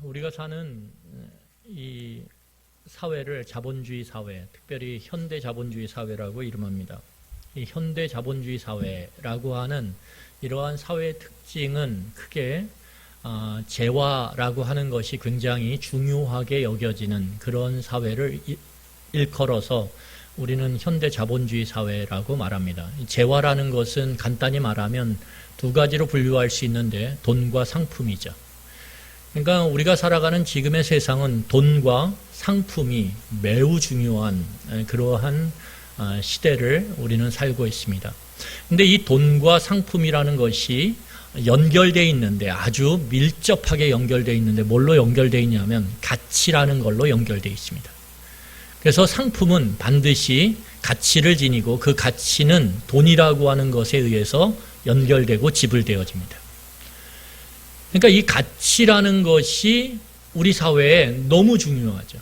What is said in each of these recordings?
우리가 사는 이 사회를 자본주의 사회, 특별히 현대 자본주의 사회라고 이름합니다. 이 현대 자본주의 사회라고 하는 이러한 사회의 특징은 크게 재화라고 하는 것이 굉장히 중요하게 여겨지는 그런 사회를 일컬어서 우리는 현대 자본주의 사회라고 말합니다. 재화라는 것은 간단히 말하면 두 가지로 분류할 수 있는데 돈과 상품이죠. 그러니까 우리가 살아가는 지금의 세상은 돈과 상품이 매우 중요한 그러한 시대를 우리는 살고 있습니다. 근데 이 돈과 상품이라는 것이 연결되어 있는데 아주 밀접하게 연결되어 있는데 뭘로 연결되어 있냐면 가치라는 걸로 연결되어 있습니다. 그래서 상품은 반드시 가치를 지니고 그 가치는 돈이라고 하는 것에 의해서 연결되고 지불되어집니다. 그러니까 이 가치라는 것이 우리 사회에 너무 중요하죠.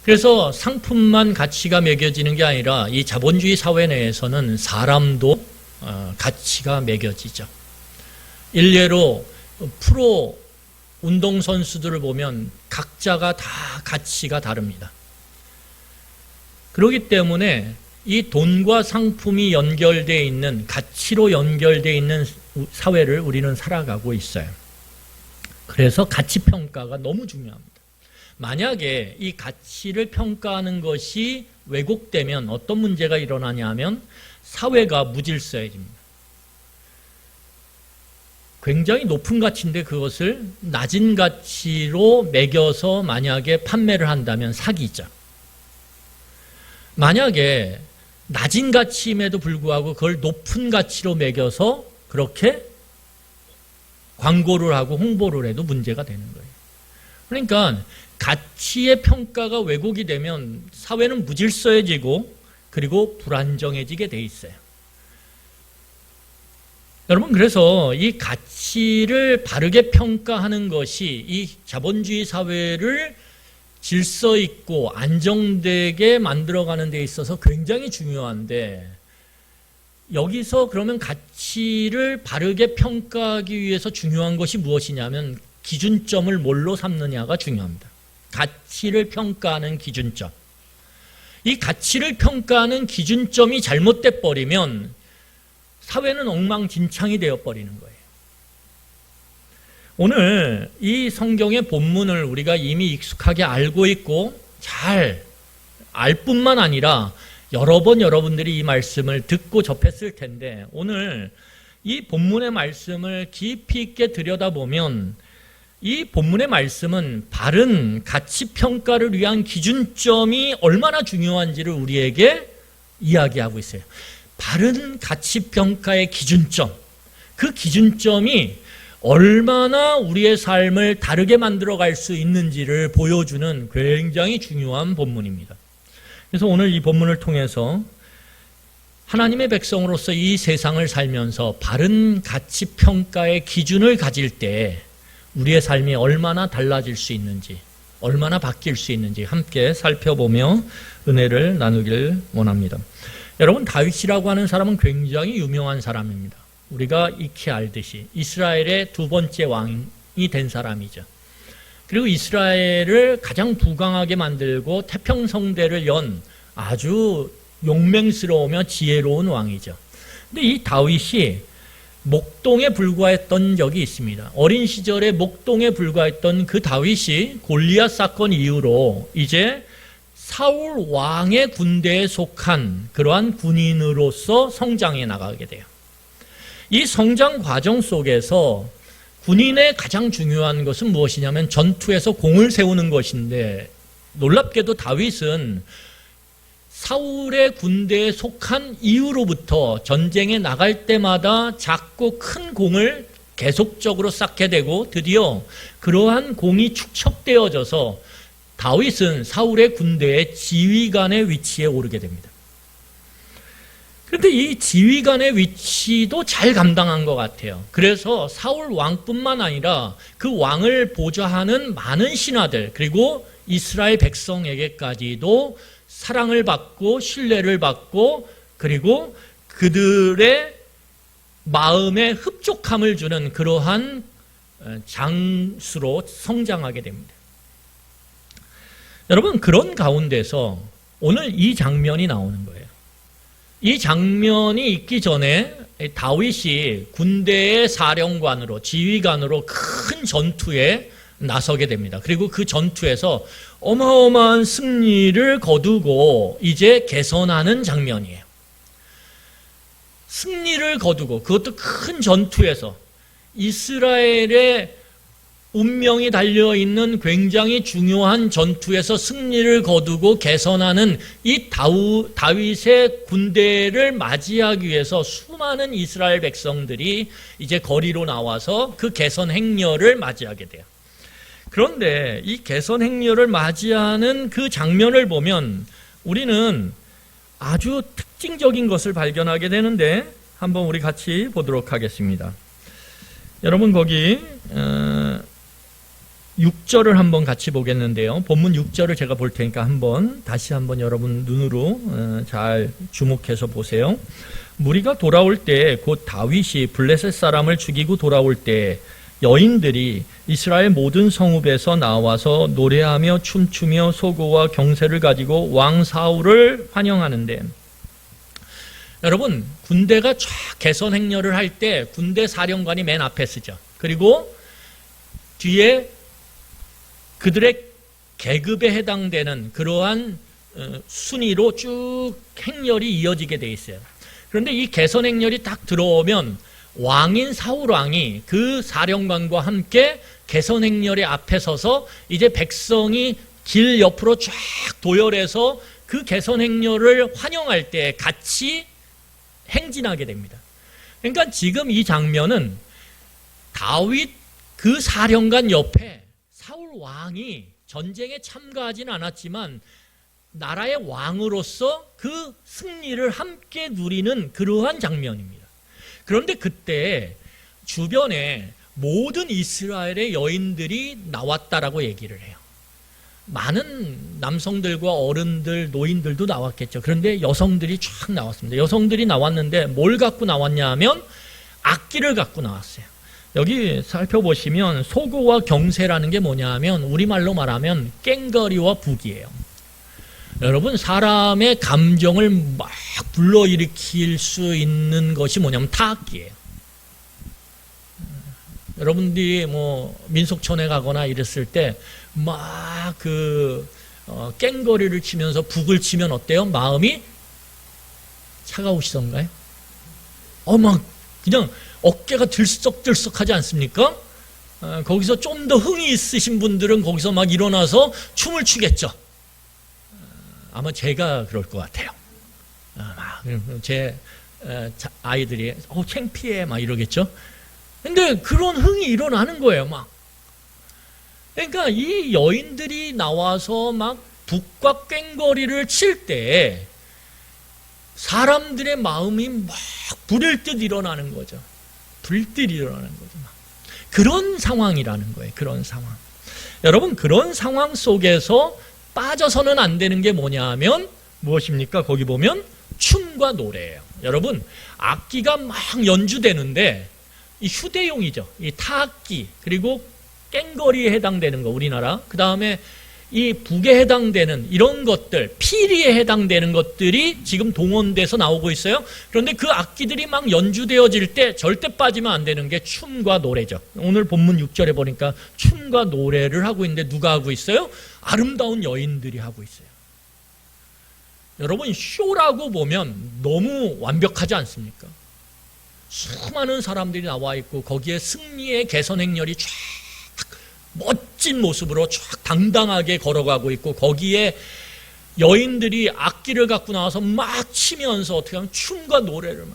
그래서 상품만 가치가 매겨지는 게 아니라 이 자본주의 사회 내에서는 사람도 가치가 매겨지죠. 일례로 프로 운동선수들을 보면 각자가 다 가치가 다릅니다. 그렇기 때문에 이 돈과 상품이 연결되어 있는, 가치로 연결되어 있는 사회를 우리는 살아가고 있어요. 그래서 가치평가가 너무 중요합니다. 만약에 이 가치를 평가하는 것이 왜곡되면 어떤 문제가 일어나냐 하면 사회가 무질서해집니다. 굉장히 높은 가치인데 그것을 낮은 가치로 매겨서 만약에 판매를 한다면 사기죠. 만약에 낮은 가치임에도 불구하고 그걸 높은 가치로 매겨서 그렇게 광고를 하고 홍보를 해도 문제가 되는 거예요. 그러니까 가치의 평가가 왜곡이 되면 사회는 무질서해지고 그리고 불안정해지게 돼 있어요. 여러분, 그래서 이 가치를 바르게 평가하는 것이 이 자본주의 사회를 질서 있고 안정되게 만들어가는 데 있어서 굉장히 중요한데, 여기서 그러면 가치를 바르게 평가하기 위해서 중요한 것이 무엇이냐면 기준점을 뭘로 삼느냐가 중요합니다. 가치를 평가하는 기준점. 이 가치를 평가하는 기준점이 잘못돼 버리면 사회는 엉망진창이 되어버리는 거예요. 오늘 이 성경의 본문을 우리가 이미 익숙하게 알고 있고 잘 알 뿐만 아니라 여러 번 여러분들이 이 말씀을 듣고 접했을 텐데, 오늘 이 본문의 말씀을 깊이 있게 들여다보면 이 본문의 말씀은 바른 가치평가를 위한 기준점이 얼마나 중요한지를 우리에게 이야기하고 있어요. 바른 가치평가의 기준점, 그 기준점이 얼마나 우리의 삶을 다르게 만들어갈 수 있는지를 보여주는 굉장히 중요한 본문입니다. 그래서 오늘 이 본문을 통해서 하나님의 백성으로서 이 세상을 살면서 바른 가치평가의 기준을 가질 때 우리의 삶이 얼마나 달라질 수 있는지, 얼마나 바뀔 수 있는지 함께 살펴보며 은혜를 나누길 원합니다. 여러분, 다윗이라고 하는 사람은 굉장히 유명한 사람입니다. 우리가 익히 알듯이 이스라엘의 두 번째 왕이 된 사람이죠. 그리고 이스라엘을 가장 부강하게 만들고 태평성대를 연 아주 용맹스러우며 지혜로운 왕이죠. 근데 이 다윗이 목동에 불과했던 적이 있습니다. 어린 시절에 목동에 불과했던 그 다윗이 골리앗 사건 이후로 이제 사울 왕의 군대에 속한 그러한 군인으로서 성장해 나가게 돼요. 이 성장 과정 속에서 군인의 가장 중요한 것은 무엇이냐면 전투에서 공을 세우는 것인데, 놀랍게도 다윗은 사울의 군대에 속한 이후로부터 전쟁에 나갈 때마다 작고 큰 공을 계속적으로 쌓게 되고 드디어 그러한 공이 축적되어져서 다윗은 사울의 군대의 지휘관의 위치에 오르게 됩니다. 그런데 이 지휘관의 위치도 잘 감당한 것 같아요. 그래서 사울 왕뿐만 아니라 그 왕을 보좌하는 많은 신하들, 그리고 이스라엘 백성에게까지도 사랑을 받고 신뢰를 받고, 그리고 그들의 마음에 흡족함을 주는 그러한 장수로 성장하게 됩니다. 여러분, 그런 가운데서 오늘 이 장면이 나오는 거예요. 이 장면이 있기 전에 다윗이 군대의 사령관으로, 지휘관으로 큰 전투에 나서게 됩니다. 그리고 그 전투에서 어마어마한 승리를 거두고 이제 개선하는 장면이에요. 승리를 거두고, 그것도 큰 전투에서 이스라엘의 운명이 달려있는 굉장히 중요한 전투에서 승리를 거두고 개선하는 이 다윗의 군대를 맞이하기 위해서 수많은 이스라엘 백성들이 이제 거리로 나와서 그 개선 행렬을 맞이하게 돼요. 그런데 이 개선 행렬을 맞이하는 그 장면을 보면 우리는 아주 특징적인 것을 발견하게 되는데 한번 우리 같이 보도록 하겠습니다. 여러분, 거기 6절을 한번 같이 보겠는데요. 본문 6절을 제가 볼 테니까 다시 한번 여러분 눈으로 잘 주목해서 보세요. 무리가 돌아올 때 곧 다윗이 블레셋 사람을 죽이고 돌아올 때 여인들이 이스라엘 모든 성읍에서 나와서 노래하며 춤추며 소고와 경새를 가지고 왕 사울을 환영하는데, 여러분, 군대가 쫙 개선 행렬을 할 때 군대 사령관이 맨 앞에 서죠. 그리고 뒤에 그들의 계급에 해당되는 그러한 순위로 쭉 행렬이 이어지게 돼 있어요. 그런데 이 개선 행렬이 딱 들어오면 왕인 사울 왕이 그 사령관과 함께 개선 행렬의 앞에 서서 이제 백성이 길 옆으로 쫙 도열해서 그 개선 행렬을 환영할 때 같이 행진하게 됩니다. 그러니까 지금 이 장면은 다윗 그 사령관 옆에 사울 왕이 전쟁에 참가하지는 않았지만 나라의 왕으로서 그 승리를 함께 누리는 그러한 장면입니다. 그런데 그때 주변에 모든 이스라엘의 여인들이 나왔다라고 얘기를 해요. 많은 남성들과 어른들, 노인들도 나왔겠죠. 그런데 여성들이 쫙 나왔습니다. 여성들이 나왔는데 뭘 갖고 나왔냐 하면 악기를 갖고 나왔어요. 여기 살펴보시면 소고와 경새라는 게 뭐냐 하면 우리말로 말하면 깽거리와 북이에요. 여러분, 사람의 감정을 막 불러일으킬 수 있는 것이 뭐냐면 타악기예요. 여러분들이 뭐 민속촌에 가거나 이랬을 때 막 깽거리를 치면서 북을 치면 어때요? 마음이 차가우시던가요? 막 그냥 어깨가 들썩들썩하지 않습니까? 거기서 좀 더 흥이 있으신 분들은 거기서 막 일어나서 춤을 추겠죠. 아마 제가 그럴 것 같아요. 제 아이들이 창피해 막 이러겠죠. 근데 그런 흥이 일어나는 거예요. 막. 그러니까 이 여인들이 나와서 막 북과 꽹거리를 칠 때 사람들의 마음이 막 불일 듯 일어나는 거죠. 불길 일어나는 거죠. 막. 그런 상황이라는 거예요. 그런 상황. 여러분, 그런 상황 속에서 빠져서는 안 되는 게 뭐냐 하면 무엇입니까? 거기 보면 춤과 노래예요. 여러분, 악기가 막 연주되는데 이 휴대용이죠. 이 타악기, 그리고 꽹거리에 해당되는 거, 우리나라. 그 다음에 이 북에 해당되는 이런 것들, 피리에 해당되는 것들이 지금 동원돼서 나오고 있어요. 그런데 그 악기들이 막 연주되어질 때 절대 빠지면 안 되는 게 춤과 노래죠. 오늘 본문 6절에 보니까 춤과 노래를 하고 있는데 누가 하고 있어요? 아름다운 여인들이 하고 있어요. 여러분, 쇼라고 보면 너무 완벽하지 않습니까? 수많은 사람들이 나와 있고 거기에 승리의 개선 행렬이 쫙 멋진 모습으로 쫙 당당하게 걸어가고 있고 거기에 여인들이 악기를 갖고 나와서 막 치면서 어떻게 하면 춤과 노래를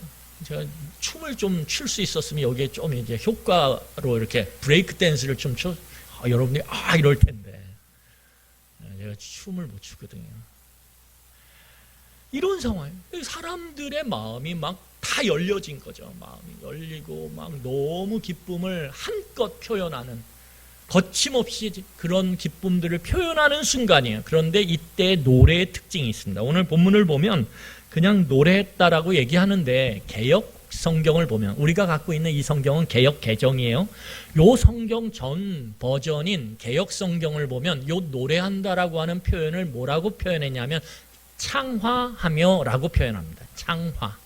제가 춤을 좀 출 수 있었으면 여기에 좀 이제 효과로 이렇게 브레이크 댄스를 좀 쳐 여러분들이 이럴 텐데 제가 춤을 못 추거든요. 이런 상황, 사람들의 마음이 막 다 열려진 거죠. 마음이 열리고 막 너무 기쁨을 한껏 표현하는, 거침없이 그런 기쁨들을 표현하는 순간이에요. 그런데 이때 노래의 특징이 있습니다. 오늘 본문을 보면 그냥 노래했다라고 얘기하는데 개역 성경을 보면, 우리가 갖고 있는 이 성경은 개역 개정이에요. 요 성경 전 버전인 개역 성경을 보면 요 노래한다라고 하는 표현을 뭐라고 표현했냐면 창화하며 라고 표현합니다. 창화.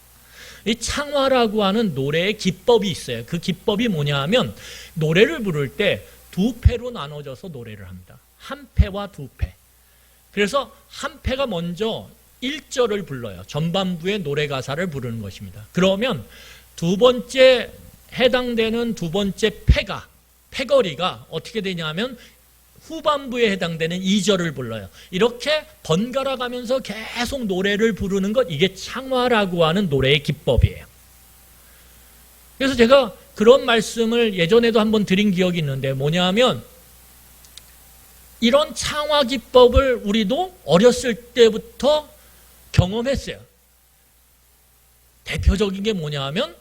이 창화라고 하는 노래의 기법이 있어요. 그 기법이 뭐냐 하면 노래를 부를 때 두 패로 나눠져서 노래를 합니다. 한 패와 두 패. 그래서 한 패가 먼저 1절을 불러요. 전반부의 노래 가사를 부르는 것입니다. 그러면 두 번째 해당되는 두 번째 패거리가 어떻게 되냐면 후반부에 해당되는 2절을 불러요. 이렇게 번갈아 가면서 계속 노래를 부르는 것, 이게 창화라고 하는 노래의 기법이에요. 그래서 제가 그런 말씀을 예전에도 한번 드린 기억이 있는데 뭐냐면 이런 창화 기법을 우리도 어렸을 때부터 경험했어요. 대표적인 게 뭐냐 하면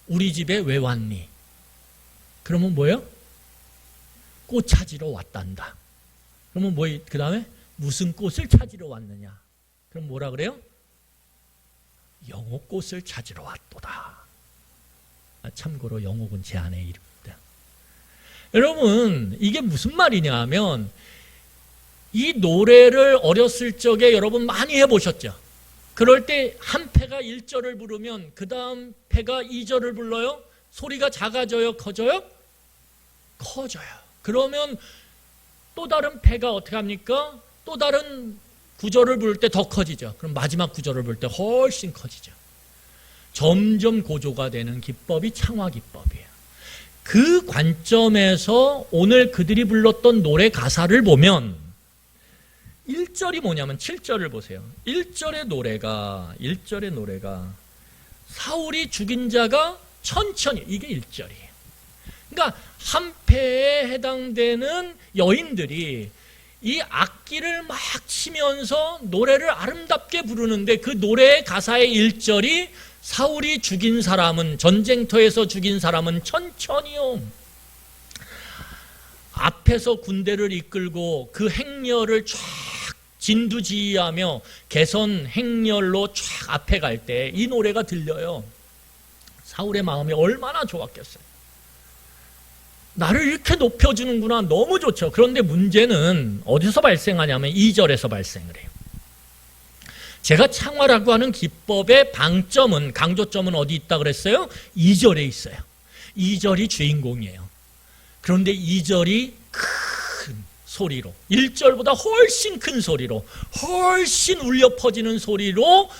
우리 집에 왜 왔니? 그러면 뭐예요? 꽃 찾으러 왔단다. 그러면 그 다음에 무슨 꽃을 찾으러 왔느냐? 그럼 뭐라 그래요? 영옥꽃을 찾으러 왔도다. 참고로 영옥은 제 아내의 이름입니다. 여러분, 이게 무슨 말이냐 하면 이 노래를 어렸을 적에 여러분 많이 해보셨죠? 그럴 때 한 패가 1절을 부르면 그 다음 패가 2절을 불러요? 소리가 작아져요? 커져요? 커져요. 그러면 또 다른 패가 어떻게 합니까? 또 다른 구절을 부를 때 더 커지죠. 그럼 마지막 구절을 부를 때 훨씬 커지죠. 점점 고조가 되는 기법이 창화 기법이에요. 그 관점에서 오늘 그들이 불렀던 노래 가사를 보면 1절이 뭐냐면 7절을 보세요. 1절의 노래가 사울이 죽인 자가 천천히, 이게 1절이에요. 그러니까 한 패에 해당되는 여인들이 이 악기를 막 치면서 노래를 아름답게 부르는데 그 노래의 가사의 1절이 사울이 죽인 사람은, 전쟁터에서 죽인 사람은 천천히요. 앞에서 군대를 이끌고 그 행렬을 쫙 진두지휘하며 개선 행렬로 쫙 앞에 갈 때 이 노래가 들려요. 사울의 마음이 얼마나 좋았겠어요. 나를 이렇게 높여주는구나. 너무 좋죠. 그런데 문제는 어디서 발생하냐면 2절에서 발생을 해요. 제가 창화라고 하는 기법의 방점은, 강조점은 어디 있다 그랬어요? 2절에 있어요. 2절이 주인공이에요. 그런데 2절이 큰 소리로, 1절보다 훨씬 큰 소리로, 훨씬 울려 퍼지는 소리로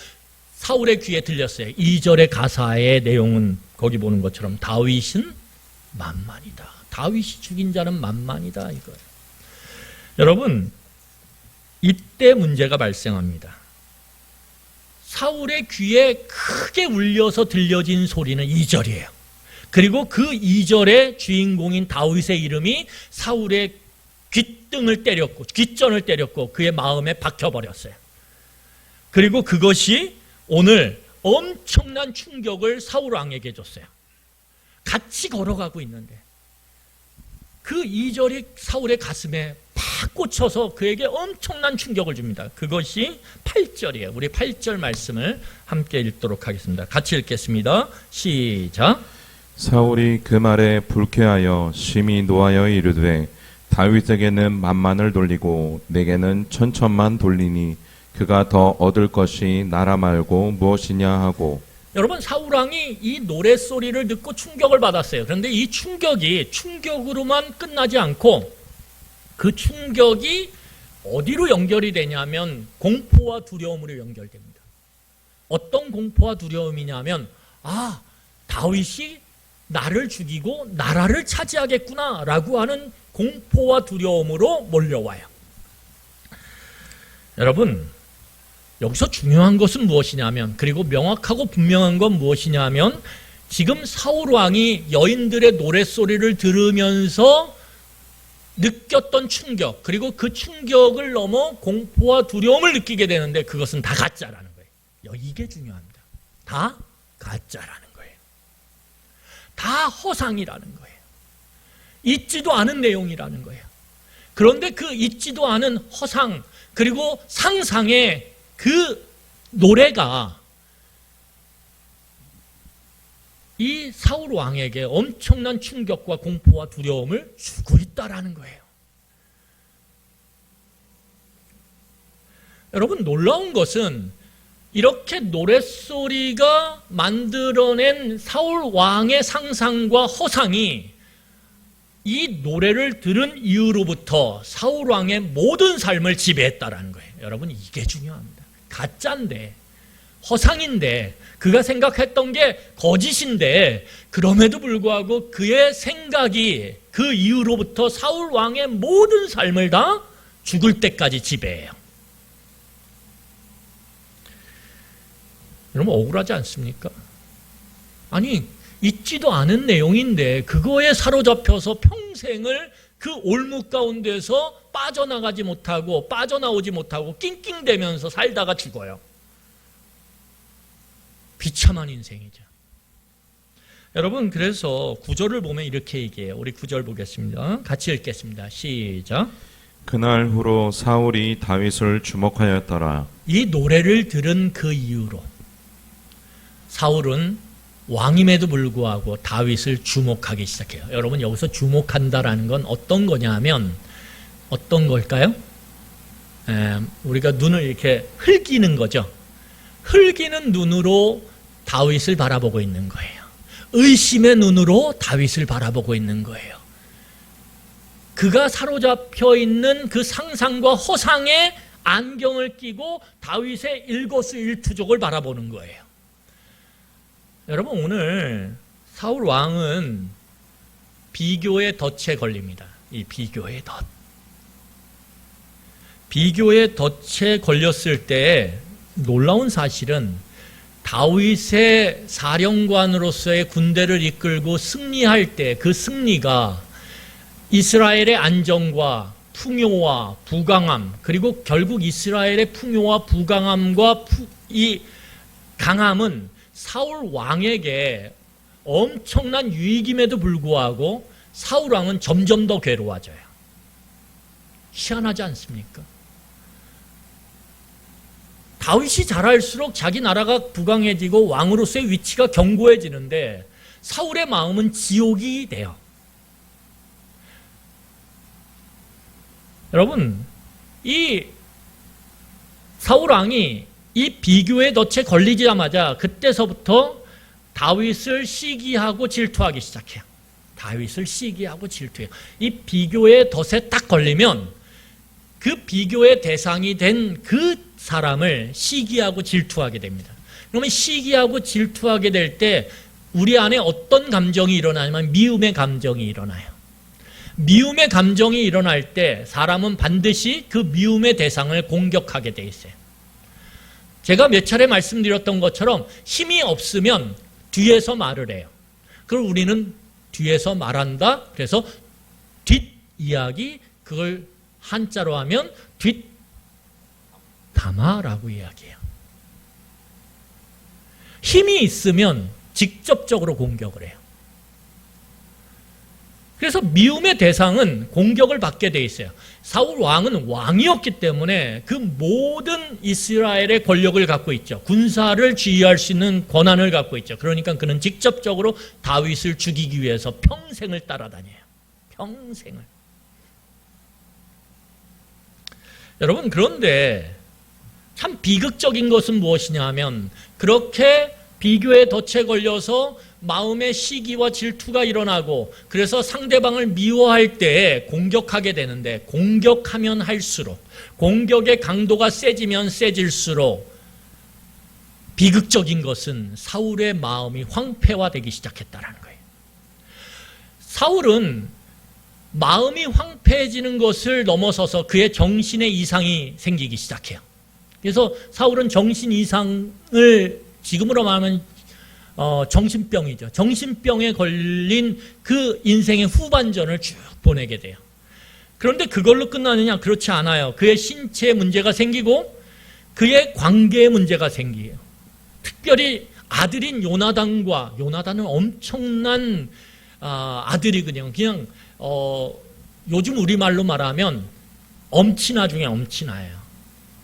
사울의 귀에 들렸어요. 2절의 가사의 내용은 거기 보는 것처럼 다윗은 만만이다. 다윗이 죽인 자는 만만이다, 이거예요. 여러분, 이때 문제가 발생합니다. 사울의 귀에 크게 울려서 들려진 소리는 2절이에요. 그리고 그 2절의 주인공인 다윗의 이름이 사울의 귓등을 때렸고, 귓전을 때렸고 그의 마음에 박혀버렸어요. 그리고 그것이 오늘 엄청난 충격을 사울 왕에게 줬어요. 같이 걸어가고 있는데 그 2절이 사울의 가슴에 팍 꽂혀서 그에게 엄청난 충격을 줍니다. 그것이 8절이에요. 우리 8절 말씀을 함께 읽도록 하겠습니다. 같이 읽겠습니다. 시작. 사울이 그 말에 불쾌하여 심히 노하여 이르되 다윗에게는 만만을 돌리고 내게는 천천만 돌리니 그가 더 얻을 것이 나라 말고 무엇이냐 하고. 여러분, 사울왕이 이 노랫소리를 듣고 충격을 받았어요. 그런데 이 충격이 충격으로만 끝나지 않고 그 충격이 어디로 연결이 되냐면 공포와 두려움으로 연결됩니다. 어떤 공포와 두려움이냐면, 아, 다윗이 나를 죽이고 나라를 차지하겠구나 라고 하는 공포와 두려움으로 몰려와요. 여러분, 여기서 중요한 것은 무엇이냐면, 그리고 명확하고 분명한 건 무엇이냐면, 지금 사울 왕이 여인들의 노랫소리를 들으면서 느꼈던 충격, 그리고 그 충격을 넘어 공포와 두려움을 느끼게 되는데 그것은 다 가짜라는 거예요. 이게 중요합니다. 다 가짜라는 거예요. 다 허상이라는 거예요. 있지도 않은 내용이라는 거예요. 그런데 그 있지도 않은 허상, 그리고 상상의 그 노래가 이 사울 왕에게 엄청난 충격과 공포와 두려움을 주고 있다라는 거예요. 여러분, 놀라운 것은 이렇게 노랫소리가 만들어낸 사울 왕의 상상과 허상이 이 노래를 들은 이후로부터 사울 왕의 모든 삶을 지배했다라는 거예요. 여러분, 이게 중요합니다. 가짜인데, 허상인데, 그가 생각했던 게 거짓인데, 그럼에도 불구하고 그의 생각이 그 이후로부터 사울 왕의 모든 삶을 다 죽을 때까지 지배해요. 여러분, 억울하지 않습니까? 아니, 있지도 않은 내용인데 그거에 사로잡혀서 평생을 그 올무 가운데서 빠져나가지 못하고 빠져나오지 못하고 낑낑대면서 살다가 죽어요. 비참한 인생이죠. 여러분, 그래서 구절을 보면 이렇게 얘기해요. 우리 구절 보겠습니다. 같이 읽겠습니다. 시작. 그날 후로 사울이 다윗을 주목하였더라. 이 노래를 들은 그 이후로 사울은 왕임에도 불구하고 다윗을 주목하기 시작해요. 여러분, 여기서 주목한다라는 건 어떤 거냐면 어떤 걸까요? 우리가 눈을 이렇게 흘기는 거죠. 흘기는 눈으로 다윗을 바라보고 있는 거예요. 의심의 눈으로 다윗을 바라보고 있는 거예요. 그가 사로잡혀 있는 그 상상과 허상에 안경을 끼고 다윗의 일거수일투족을 바라보는 거예요. 여러분, 오늘 사울 왕은 비교의 덫에 걸립니다. 이 비교의 덫. 비교의 덫에 걸렸을 때 놀라운 사실은 다윗의 사령관으로서의 군대를 이끌고 승리할 때 그 승리가 이스라엘의 안정과 풍요와 부강함, 그리고 결국 이스라엘의 풍요와 부강함과 이 강함은 사울 왕에게 엄청난 유익임에도 불구하고 사울 왕은 점점 더 괴로워져요. 희한하지 않습니까? 다윗이 자랄수록 자기 나라가 부강해지고 왕으로서의 위치가 견고해지는데 사울의 마음은 지옥이 돼요. 여러분, 이 사울 왕이 이 비교의 덫에 걸리자마자 그때서부터 다윗을 시기하고 질투하기 시작해요. 다윗을 시기하고 질투해요. 이 비교의 덫에 딱 걸리면 그 비교의 대상이 된 그 사람을 시기하고 질투하게 됩니다. 그러면 시기하고 질투하게 될 때 우리 안에 어떤 감정이 일어나냐면 미움의 감정이 일어나요. 미움의 감정이 일어날 때 사람은 반드시 그 미움의 대상을 공격하게 돼 있어요. 제가 몇 차례 말씀드렸던 것처럼 힘이 없으면 뒤에서 말을 해요. 그걸 우리는 뒤에서 말한다. 그래서 뒷이야기, 그걸 한자로 하면 뒷담화라고 이야기해요. 힘이 있으면 직접적으로 공격을 해요. 그래서 미움의 대상은 공격을 받게 돼 있어요. 사울 왕은 왕이었기 때문에 그 모든 이스라엘의 권력을 갖고 있죠. 군사를 지휘할 수 있는 권한을 갖고 있죠. 그러니까 그는 직접적으로 다윗을 죽이기 위해서 평생을 따라다녀요. 평생을. 여러분, 그런데 참 비극적인 것은 무엇이냐 하면 그렇게 비교의 덫에 걸려서 마음의 시기와 질투가 일어나고 그래서 상대방을 미워할 때 공격하게 되는데 공격하면 할수록 공격의 강도가 세지면 세질수록 비극적인 것은 사울의 마음이 황폐화되기 시작했다는 거예요. 사울은 마음이 황폐해지는 것을 넘어서서 그의 정신에 이상이 생기기 시작해요. 그래서 사울은 정신 이상을 지금으로 말하면 정신병이죠. 정신병에 걸린 그 인생의 후반전을 쭉 보내게 돼요. 그런데 그걸로 끝나느냐? 그렇지 않아요. 그의 신체에 문제가 생기고 그의 관계에 문제가 생겨요. 특별히 아들인 요나단은 엄청난 아들이거든요. 그냥 요즘 우리말로 말하면 엄친아 중에 엄친아예요.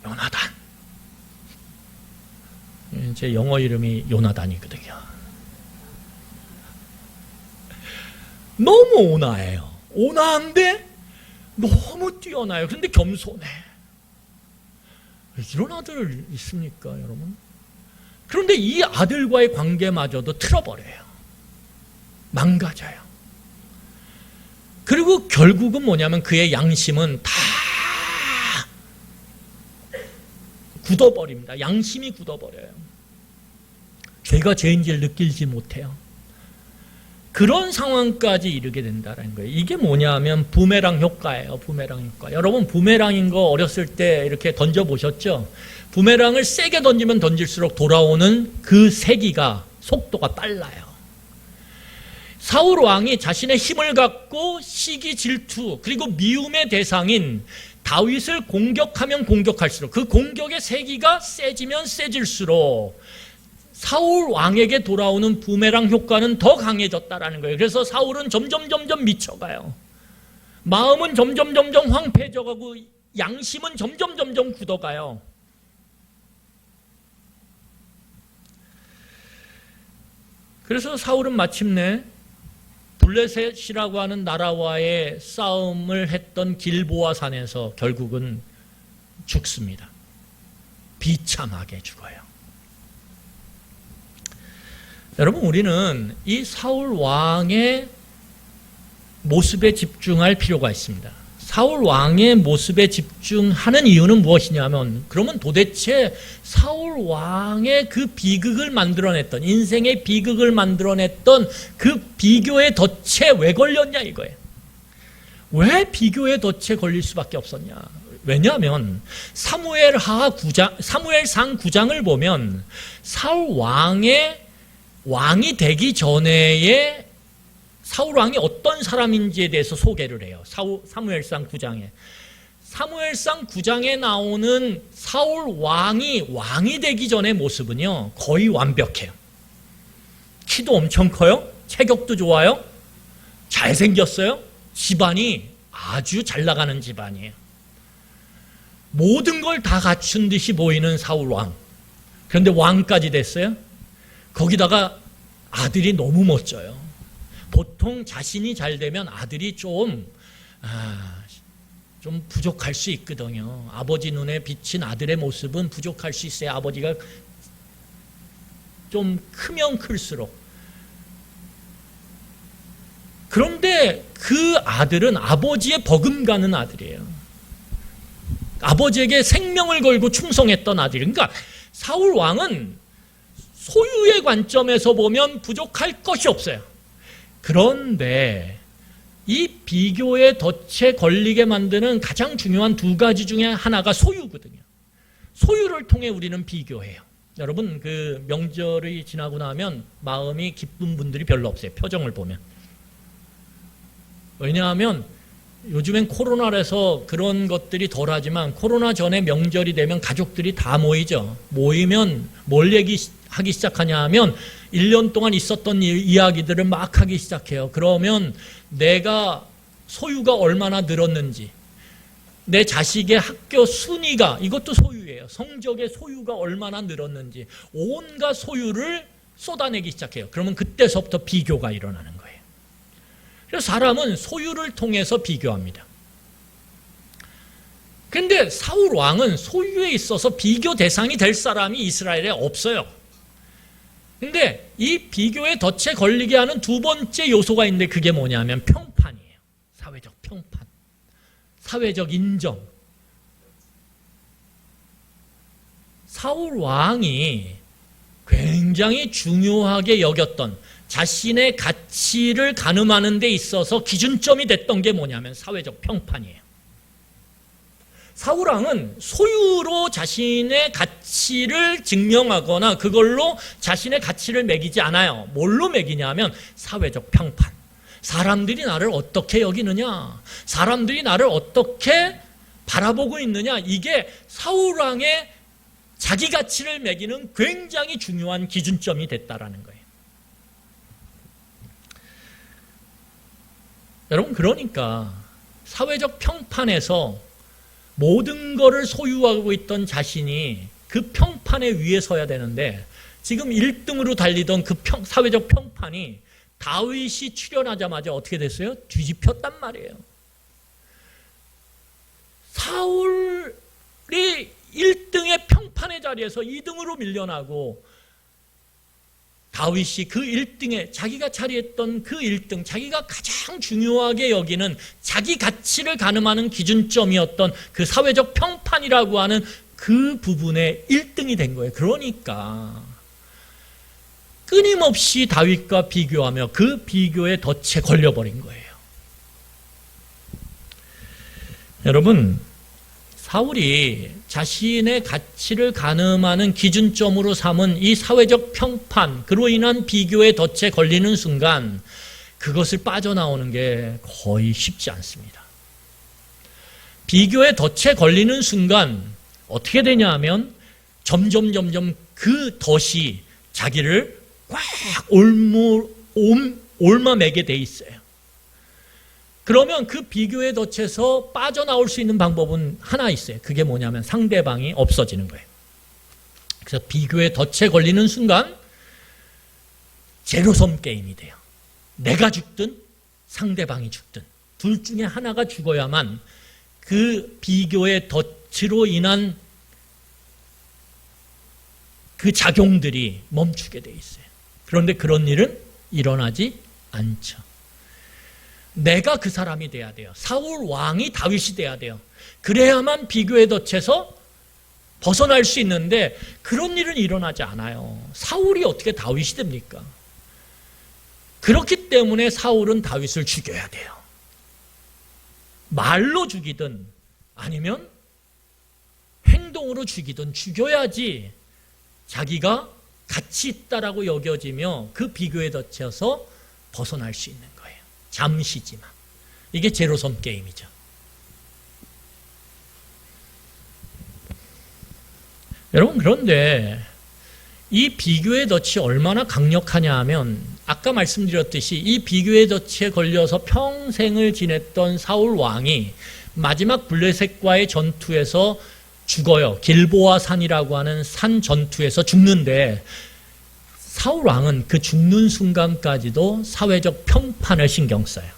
요나단. 제 영어 이름이 요나단이거든요. 너무 온화해요. 온화한데 너무 뛰어나요. 그런데 겸손해. 이런 아들 있습니까, 여러분? 그런데 이 아들과의 관계마저도 틀어버려요. 망가져요. 그리고 결국은 뭐냐면 그의 양심은 다 굳어버립니다. 양심이 굳어버려요. 죄가 죄인지를 느끼지 못해요. 그런 상황까지 이르게 된다는 거예요. 이게 뭐냐면 부메랑 효과예요. 부메랑 효과. 여러분 부메랑인 거 어렸을 때 이렇게 던져보셨죠? 부메랑을 세게 던지면 던질수록 돌아오는 그 세기가 속도가 빨라요. 사울 왕이 자신의 힘을 갖고 시기, 질투 그리고 미움의 대상인 다윗을 공격하면 공격할수록 그 공격의 세기가 세지면 세질수록 사울 왕에게 돌아오는 부메랑 효과는 더 강해졌다라는 거예요. 그래서 사울은 점점 미쳐가요. 마음은 점점 황폐해져가고 양심은 점점 굳어가요. 그래서 사울은 마침내 블레셋이라고 하는 나라와의 싸움을 했던 길보아 산에서 결국은 죽습니다. 비참하게 죽어요. 여러분 우리는 이 사울 왕의 모습에 집중할 필요가 있습니다. 사울 왕의 모습에 집중하는 이유는 무엇이냐면 그러면 도대체 사울 왕의 그 비극을 만들어냈던 인생의 비극을 만들어냈던 그 비교의 덫에 왜 걸렸냐 이거예요. 왜 비교의 덫에 걸릴 수밖에 없었냐. 왜냐하면 사무엘상 9장을 보면 사울 왕이 되기 전에의 사울 왕이 어떤 사람인지에 대해서 소개를 해요. 사무엘상 9장에. 사무엘상 9장에 나오는 사울 왕이 되기 전의 모습은요, 거의 완벽해요. 키도 엄청 커요. 체격도 좋아요. 잘생겼어요. 집안이 아주 잘 나가는 집안이에요. 모든 걸 다 갖춘 듯이 보이는 사울 왕. 그런데 왕까지 됐어요. 거기다가 아들이 너무 멋져요. 보통 자신이 잘 되면 아들이 좀 부족할 수 있거든요. 아버지 눈에 비친 아들의 모습은 부족할 수 있어요. 아버지가 좀 크면 클수록. 그런데 그 아들은 아버지의 버금가는 아들이에요. 아버지에게 생명을 걸고 충성했던 아들이에요. 그러니까 사울 왕은 소유의 관점에서 보면 부족할 것이 없어요. 그런데 이 비교의 덫에 걸리게 만드는 가장 중요한 두 가지 중에 하나가 소유거든요. 소유를 통해 우리는 비교해요. 여러분 그 명절이 지나고 나면 마음이 기쁜 분들이 별로 없어요. 표정을 보면. 왜냐하면 요즘엔 코로나라서 그런 것들이 덜하지만 코로나 전에 명절이 되면 가족들이 다 모이죠. 모이면 뭘 얘기하기 시작하냐 하면 1년 동안 있었던 이야기들을 막 하기 시작해요. 그러면 내가 소유가 얼마나 늘었는지, 내 자식의 학교 순위가, 이것도 소유예요. 성적의 소유가 얼마나 늘었는지 온갖 소유를 쏟아내기 시작해요. 그러면 그때서부터 비교가 일어나는 거예요. 그래서 사람은 소유를 통해서 비교합니다. 그런데 사울 왕은 소유에 있어서 비교 대상이 될 사람이 이스라엘에 없어요. 근데 이 비교의 덫에 걸리게 하는 두 번째 요소가 있는데 그게 뭐냐면 평판이에요. 사회적 평판. 사회적 인정. 사울 왕이 굉장히 중요하게 여겼던 자신의 가치를 가늠하는 데 있어서 기준점이 됐던 게 뭐냐면 사회적 평판이에요. 사울 왕은 소유로 자신의 가치를 증명하거나 그걸로 자신의 가치를 매기지 않아요. 뭘로 매기냐면 사회적 평판. 사람들이 나를 어떻게 여기느냐, 사람들이 나를 어떻게 바라보고 있느냐, 이게 사울 왕의 자기 가치를 매기는 굉장히 중요한 기준점이 됐다라는 거예요. 여러분 그러니까 사회적 평판에서 모든 것을 소유하고 있던 자신이 그 평판에 위에 서야 되는데 지금 1등으로 달리던 그 사회적 평판이 다윗이 출현하자마자 어떻게 됐어요? 뒤집혔단 말이에요. 사울이 1등의 평판의 자리에서 2등으로 밀려나고 다윗이 그 1등에 자기가 차리했던 그 1등, 자기가 가장 중요하게 여기는 자기 가치를 가늠하는 기준점이었던 그 사회적 평판이라고 하는 그 부분에 1등이 된 거예요. 그러니까 끊임없이 다윗과 비교하며 그 비교에 덫에 걸려버린 거예요. 여러분, 사울이 자신의 가치를 가늠하는 기준점으로 삼은 이 사회적 평판, 그로 인한 비교의 덫에 걸리는 순간 그것을 빠져나오는 게 거의 쉽지 않습니다. 비교의 덫에 걸리는 순간 어떻게 되냐 하면 점점 그 덫이 자기를 꽉 옮아매게 돼 있어요. 그러면 그 비교의 덫에서 빠져나올 수 있는 방법은 하나 있어요. 그게 뭐냐면 상대방이 없어지는 거예요. 그래서 비교의 덫에 걸리는 순간 제로섬 게임이 돼요. 내가 죽든 상대방이 죽든 둘 중에 하나가 죽어야만 그 비교의 덫으로 인한 그 작용들이 멈추게 돼 있어요. 그런데 그런 일은 일어나지 않죠. 내가 그 사람이 돼야 돼요. 사울 왕이 다윗이 돼야 돼요. 그래야만 비교의 덫에서 벗어날 수 있는데 그런 일은 일어나지 않아요. 사울이 어떻게 다윗이 됩니까? 그렇기 때문에 사울은 다윗을 죽여야 돼요. 말로 죽이든 아니면 행동으로 죽이든 죽여야지 자기가 가치 있다라고 여겨지며 그 비교의 덫에서 벗어날 수 있는 거예요. 잠시지만. 이게 제로섬 게임이죠. 여러분, 그런데 이 비교의 덫이 얼마나 강력하냐 하면 아까 말씀드렸듯이 이 비교의 덫에 걸려서 평생을 지냈던 사울 왕이 마지막 블레셋과의 전투에서 죽어요. 길보아 산이라고 하는 산 전투에서 죽는데 사울 왕은 그 죽는 순간까지도 사회적 평판을 신경 써요.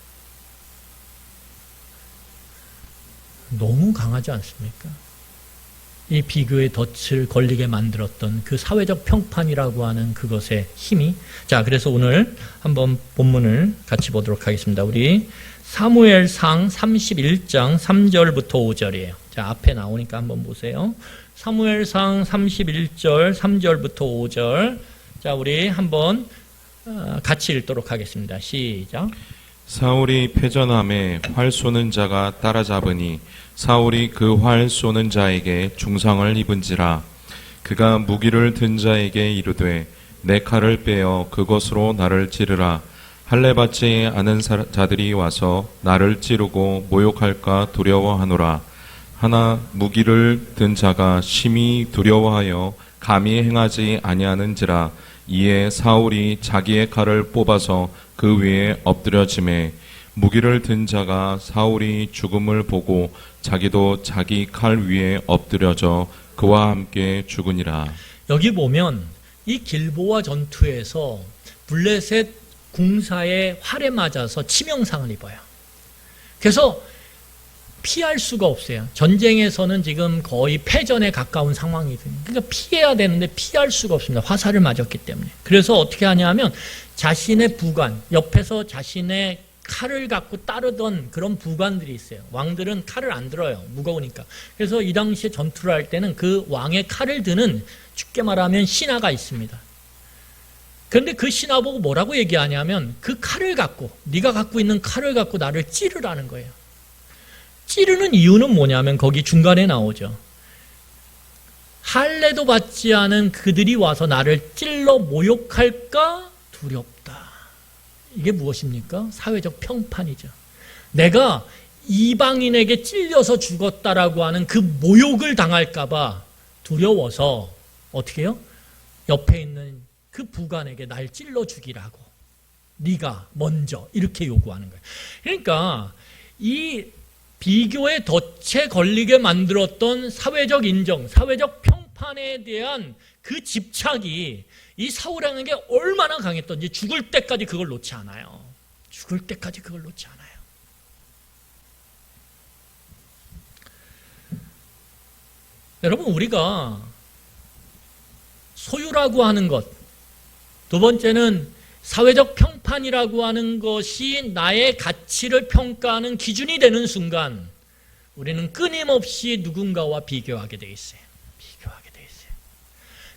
너무 강하지 않습니까? 이 비교의 덫을 걸리게 만들었던 그 사회적 평판이라고 하는 그것의 힘이. 자, 그래서 오늘 한번 본문을 같이 보도록 하겠습니다. 우리 사무엘상 31장 3절부터 5절이에요. 자, 앞에 나오니까 한번 보세요. 사무엘상 31절 3절부터 5절. 자, 우리 한번 같이 읽도록 하겠습니다. 시작. 사울이 패전함에 활 쏘는 자가 따라잡으니 사울이 그 활 쏘는 자에게 중상을 입은지라. 그가 무기를 든 자에게 이르되 내 칼을 빼어 그것으로 나를 찌르라. 할례 받지 않은 자들이 와서 나를 찌르고 모욕할까 두려워하노라. 하나 무기를 든 자가 심히 두려워하여 감히 행하지 아니하는지라. 이에 사울이 자기의 칼을 뽑아서 그 위에 엎드려지매 무기를 든 자가 사울이 죽음을 보고 자기도 자기 칼 위에 엎드려져 그와 함께 죽으니라. 여기 보면 이 길보아 전투에서 블레셋 궁사의 활에 맞아서 치명상을 입어요. 그래서 피할 수가 없어요. 전쟁에서는 지금 거의 패전에 가까운 상황이거든요. 그러니까 피해야 되는데 피할 수가 없습니다. 화살을 맞았기 때문에. 그래서 어떻게 하냐면 자신의 부관, 옆에서 자신의 칼을 갖고 따르던 그런 부관들이 있어요. 왕들은 칼을 안 들어요. 무거우니까. 그래서 이 당시에 전투를 할 때는 그 왕의 칼을 드는, 쉽게 말하면 신하가 있습니다. 그런데 그 신하 보고 뭐라고 얘기하냐면 그 칼을 갖고, 네가 갖고 있는 칼을 갖고 나를 찌르라는 거예요. 찌르는 이유는 뭐냐면 거기 중간에 나오죠. 할례도 받지 않은 그들이 와서 나를 찔러 모욕할까 두렵다. 이게 무엇입니까? 사회적 평판이죠. 내가 이방인에게 찔려서 죽었다라고 하는 그 모욕을 당할까 봐 두려워서 어떻게 해요? 옆에 있는 그 부관에게 날 찔러 죽이라고. 네가 먼저 이렇게 요구하는 거예요. 그러니까 이 비교의 덫에 걸리게 만들었던 사회적 인정, 사회적 평판에 대한 그 집착이 이 사울이라는 게 얼마나 강했던지 죽을 때까지 그걸 놓지 않아요. 죽을 때까지 그걸 놓지 않아요. 여러분, 우리가 소유라고 하는 것, 두 번째는 사회적 평판이라고 하는 것이 나의 가치를 평가하는 기준이 되는 순간 우리는 끊임없이 누군가와 비교하게 돼 있어요. 비교하게 돼 있어요.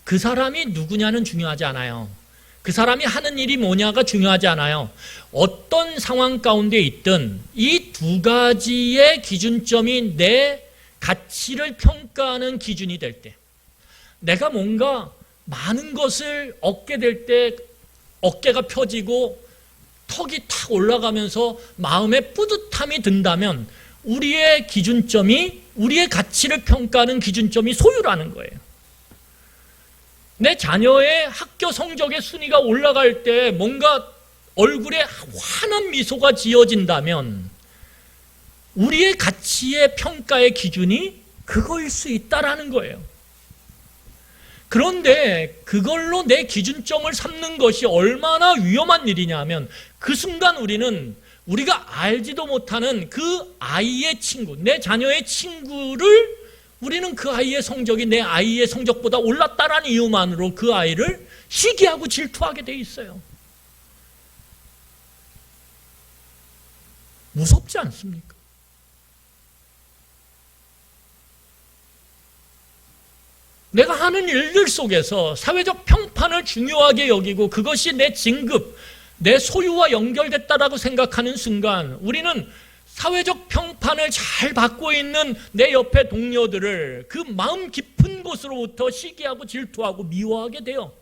그 사람이 누구냐는 중요하지 않아요. 그 사람이 하는 일이 뭐냐가 중요하지 않아요. 어떤 상황 가운데 있든 이 두 가지의 기준점이 내 가치를 평가하는 기준이 될 때, 내가 뭔가 많은 것을 얻게 될 때 어깨가 펴지고 턱이 탁 올라가면서 마음에 뿌듯함이 든다면 우리의 기준점이, 우리의 가치를 평가하는 기준점이 소유라는 거예요. 내 자녀의 학교 성적의 순위가 올라갈 때 뭔가 얼굴에 환한 미소가 지어진다면 우리의 가치의 평가의 기준이 그거일 수 있다라는 거예요. 그런데 그걸로 내 기준점을 삼는 것이 얼마나 위험한 일이냐면 그 순간 우리가 알지도 못하는 그 아이의 친구, 내 자녀의 친구를 우리는 그 아이의 성적이 내 아이의 성적보다 올랐다라는 이유만으로 그 아이를 시기하고 질투하게 돼 있어요. 무섭지 않습니까? 내가 하는 일들 속에서 사회적 평판을 중요하게 여기고 그것이 내 진급, 내 소유와 연결됐다라고 생각하는 순간 우리는 사회적 평판을 잘 받고 있는 내 옆에 동료들을 그 마음 깊은 곳으로부터 시기하고 질투하고 미워하게 돼요.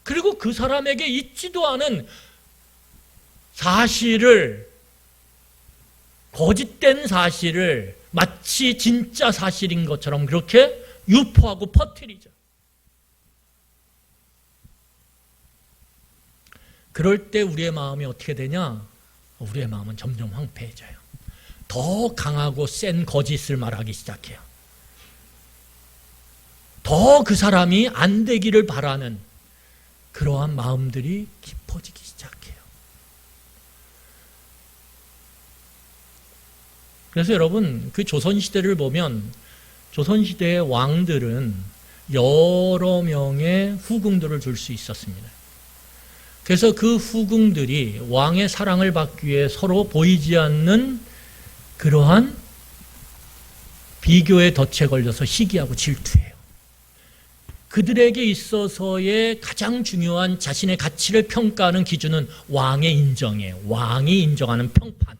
그리고 그 사람에게 있지도 않은 사실을, 거짓된 사실을 마치 진짜 사실인 것처럼 그렇게 유포하고 퍼뜨리죠. 그럴 때 우리의 마음이 어떻게 되냐? 우리의 마음은 점점 황폐해져요. 더 강하고 센 거짓을 말하기 시작해요. 더 그 사람이 안 되기를 바라는 그러한 마음들이 깊어지기 시작해요. 그래서 여러분, 그 조선시대를 보면 조선시대의 왕들은 여러 명의 후궁들을 둘 수 있었습니다. 그래서 그 후궁들이 왕의 사랑을 받기 위해 서로 보이지 않는 그러한 비교의 덫에 걸려서 시기하고 질투해요. 그들에게 있어서의 가장 중요한 자신의 가치를 평가하는 기준은 왕의 인정이에요. 왕이 인정하는 평판.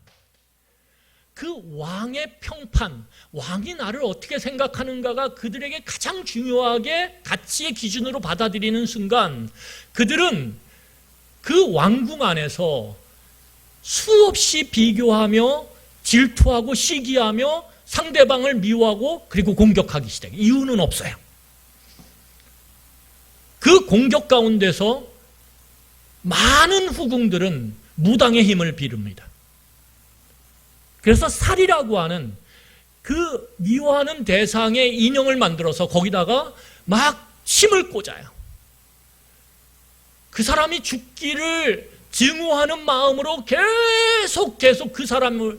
그 왕의 평판, 왕이 나를 어떻게 생각하는가가 그들에게 가장 중요하게 가치의 기준으로 받아들이는 순간 그들은 그 왕궁 안에서 수없이 비교하며 질투하고 시기하며 상대방을 미워하고 그리고 공격하기 시작해요. 이유는 없어요. 그 공격 가운데서 많은 후궁들은 무당의 힘을 빌립니다. 그래서 살이라고 하는 그 미워하는 대상의 인형을 만들어서 거기다가 막 침을 꽂아요. 그 사람이 죽기를 증오하는 마음으로 계속 그 사람의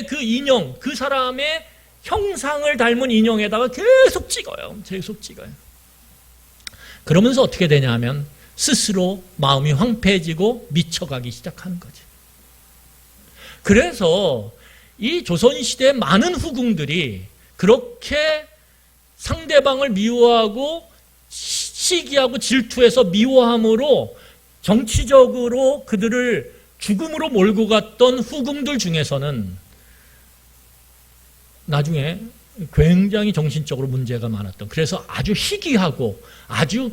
그 인형, 그 사람의 형상을 닮은 인형에다가 계속 찍어요. 계속 찍어요. 그러면서 어떻게 되냐 하면 스스로 마음이 황폐해지고 미쳐가기 시작하는 거죠. 그래서 이 조선시대의 많은 후궁들이 그렇게 상대방을 미워하고 시기하고 질투해서 미워함으로 정치적으로 그들을 죽음으로 몰고 갔던 후궁들 중에서는 나중에 굉장히 정신적으로 문제가 많았던, 그래서 아주 희귀하고 아주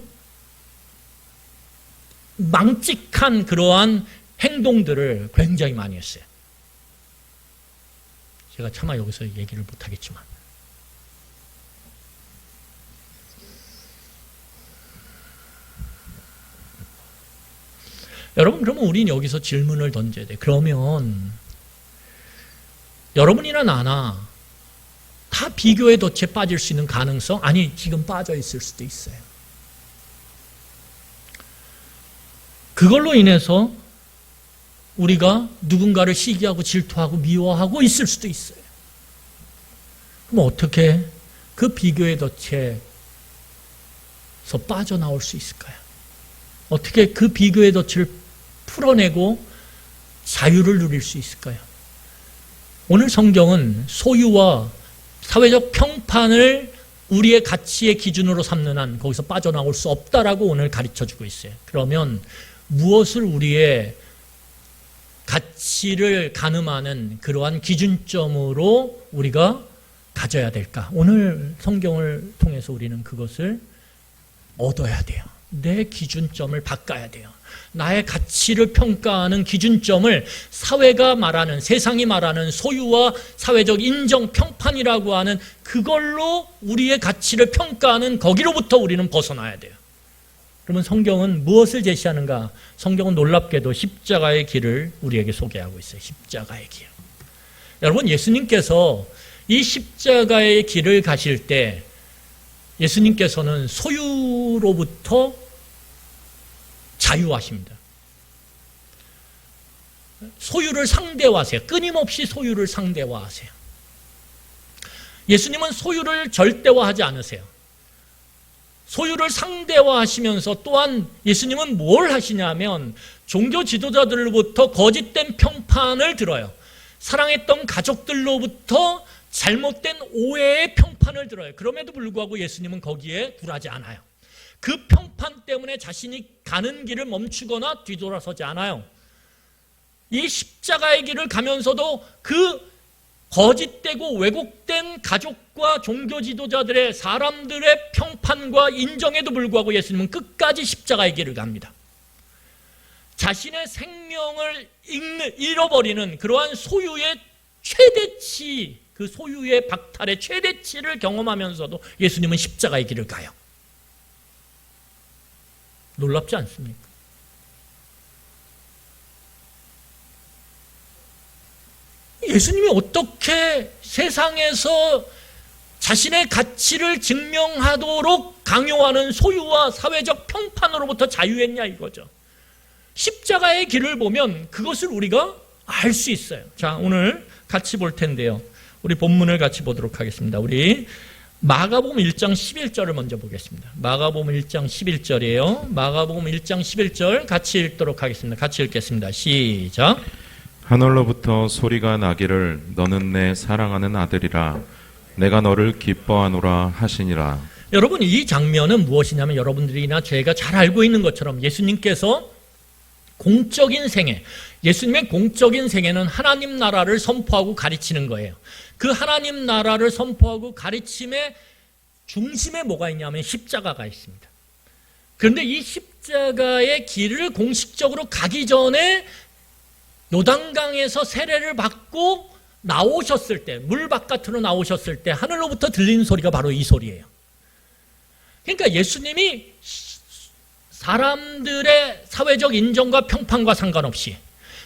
망측한 그러한 행동들을 굉장히 많이 했어요. 제가 차마 여기서 얘기를 못하겠지만 여러분, 그러면 우린 여기서 질문을 던져야 돼. 그러면 여러분이나 나나 다 비교의 덫에 빠질 수 있는 가능성? 아니, 지금 빠져 있을 수도 있어요. 그걸로 인해서 우리가 누군가를 시기하고 질투하고 미워하고 있을 수도 있어요. 그럼 어떻게 그 비교의 덫에서 빠져나올 수 있을까요? 어떻게 그 비교의 덫을 풀어내고 자유를 누릴 수 있을까요? 오늘 성경은 소유와 사회적 평판을 우리의 가치의 기준으로 삼는 한 거기서 빠져나올 수 없다라고 오늘 가르쳐주고 있어요. 그러면 무엇을 우리의 가치를 가늠하는 그러한 기준점으로 우리가 가져야 될까? 오늘 성경을 통해서 우리는 그것을 얻어야 돼요. 내 기준점을 바꿔야 돼요. 나의 가치를 평가하는 기준점을 사회가 말하는, 세상이 말하는 소유와 사회적 인정, 평판이라고 하는 그걸로 우리의 가치를 평가하는 거기로부터 우리는 벗어나야 돼요. 그러면 성경은 무엇을 제시하는가? 성경은 놀랍게도 십자가의 길을 우리에게 소개하고 있어요. 십자가의 길. 여러분, 예수님께서 이 십자가의 길을 가실 때 예수님께서는 소유로부터 자유하십니다. 소유를 상대화하세요. 끊임없이 소유를 상대화하세요. 예수님은 소유를 절대화하지 않으세요. 소유를 상대화하시면서 또한 예수님은 뭘 하시냐면 종교 지도자들로부터 거짓된 평판을 들어요. 사랑했던 가족들로부터 잘못된 오해의 평판을 들어요. 그럼에도 불구하고 예수님은 거기에 굴하지 않아요. 그 평판 때문에 자신이 가는 길을 멈추거나 뒤돌아서지 않아요. 이 십자가의 길을 가면서도 그 거짓되고 왜곡된 가족과 종교 지도자들의 사람들의 평판과 인정에도 불구하고 예수님은 끝까지 십자가의 길을 갑니다. 자신의 생명을 잃어버리는 그러한 소유의 최대치, 그 소유의 박탈의 최대치를 경험하면서도 예수님은 십자가의 길을 가요. 놀랍지 않습니까? 예수님이 어떻게 세상에서 자신의 가치를 증명하도록 강요하는 소유와 사회적 평판으로부터 자유했냐 이거죠. 십자가의 길을 보면 그것을 우리가 알 수 있어요. 자, 오늘 같이 볼 텐데요. 우리 본문을 같이 보도록 하겠습니다. 우리 마가복음 1장 11절을 먼저 보겠습니다. 마가복음 1장 11절이에요. 마가복음 1장 11절 같이 읽도록 하겠습니다. 같이 읽겠습니다. 시작. 하늘로부터 소리가 나기를 너는 내 사랑하는 아들이라 내가 너를 기뻐하노라 하시니라. 여러분, 이 장면은 무엇이냐면 여러분들이나 제가 잘 알고 있는 것처럼 예수님께서 공적인 생애, 예수님의 공적인 생애는 하나님 나라를 선포하고 가르치는 거예요. 그 하나님 나라를 선포하고 가르침의 중심에 뭐가 있냐면 십자가가 있습니다. 그런데 이 십자가의 길을 공식적으로 가기 전에 요단강에서 세례를 받고 나오셨을 때, 물 바깥으로 나오셨을 때 하늘로부터 들리는 소리가 바로 이 소리예요. 그러니까 예수님이 사람들의 사회적 인정과 평판과 상관없이,